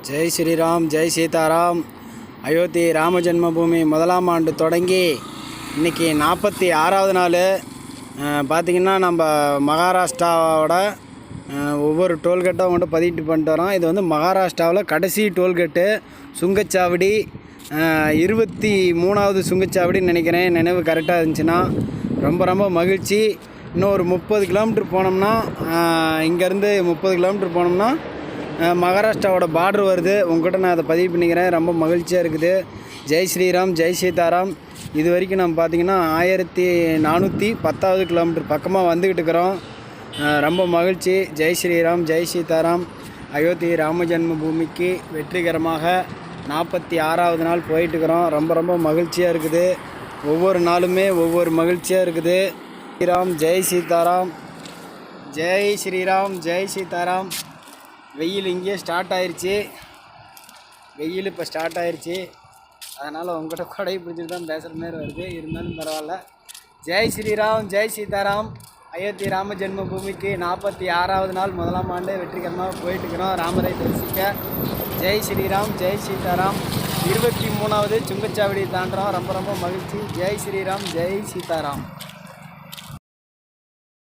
ஜெய் ஸ்ரீராம், ஜெய் சீதாராம். அயோத்தி ராம ஜென்மபூமி முதலாம் ஆண்டு தொடங்கி இன்றைக்கி 46வது நாள். பார்த்திங்கன்னா நம்ம மகாராஷ்டிராவோட ஒவ்வொரு டோல்கேட்டும் கொண்டு பதிட்டு பண்ணிட்டு வரோம். இது வந்து மகாராஷ்டிராவில் கடைசி டோல்கேட்டு சுங்கச்சாவடி, 23வது சுங்கச்சாவடின்னு நினைக்கிறேன். நினைவு கரெக்டாக இருந்துச்சுன்னா ரொம்ப ரொம்ப மகிழ்ச்சி. இன்னும் ஒரு 30 கிலோமீட்டர் போனோம்னா, இங்கேருந்து 30 கிலோமீட்டர் போனோம்னா மகாராஷ்டிராவோட பார்டர் வருது. உங்கள்கிட்ட நான் அதை பதிவு பண்ணிக்கிறேன். ரொம்ப மகிழ்ச்சியாக இருக்குது. ஜெய் ஸ்ரீராம், ஜெய் சீதாராம். இது வரைக்கும் நம்ம பார்த்திங்கன்னா 1410வது கிலோமீட்டர் பக்கமாக வந்துக்கிட்டு இருக்கிறோம். ரொம்ப மகிழ்ச்சி. ஜெய் ஸ்ரீராம், ஜெய் சீதாராம். அயோத்தி ராம ஜென்ம பூமிக்கு வெற்றிகரமாக 46வது நாள் போயிட்டுருக்கிறோம். ரொம்ப ரொம்ப மகிழ்ச்சியாக இருக்குது. ஒவ்வொரு நாளுமே ஒவ்வொரு மகிழ்ச்சியாக இருக்குது. ஸ்ரீராம், ஜெய் சீதாராம். ஜெய் ஸ்ரீராம், ஜெய் சீதாராம். வெயில் இங்கேயே ஸ்டார்ட் ஆயிடுச்சு. வெயில் இப்போ ஸ்டார்ட் ஆயிடுச்சு. அதனால் உங்கள்கிட்ட கொடை பிடிச்சிட்டு தான் பேசுகிற மாதிரி வருது. இருந்தாலும் பரவாயில்ல. ஜெய் ஸ்ரீராம், ஜெய் சீதாராம். அயோத்தி ராம ஜென்ம பூமிக்கு 46வது நாள் முதலாம் ஆண்டு வெற்றிகரமாக போயிட்டுருக்கிறோம் ராமரை தரிசிக்க. ஜெய் ஸ்ரீராம், ஜெய் சீதாராம். 23வது சுங்கச்சாவடி தாண்டுறோம். ரொம்ப ரொம்ப மகிழ்ச்சி. ஜெய் ஸ்ரீராம், ஜெய் சீதாராம்.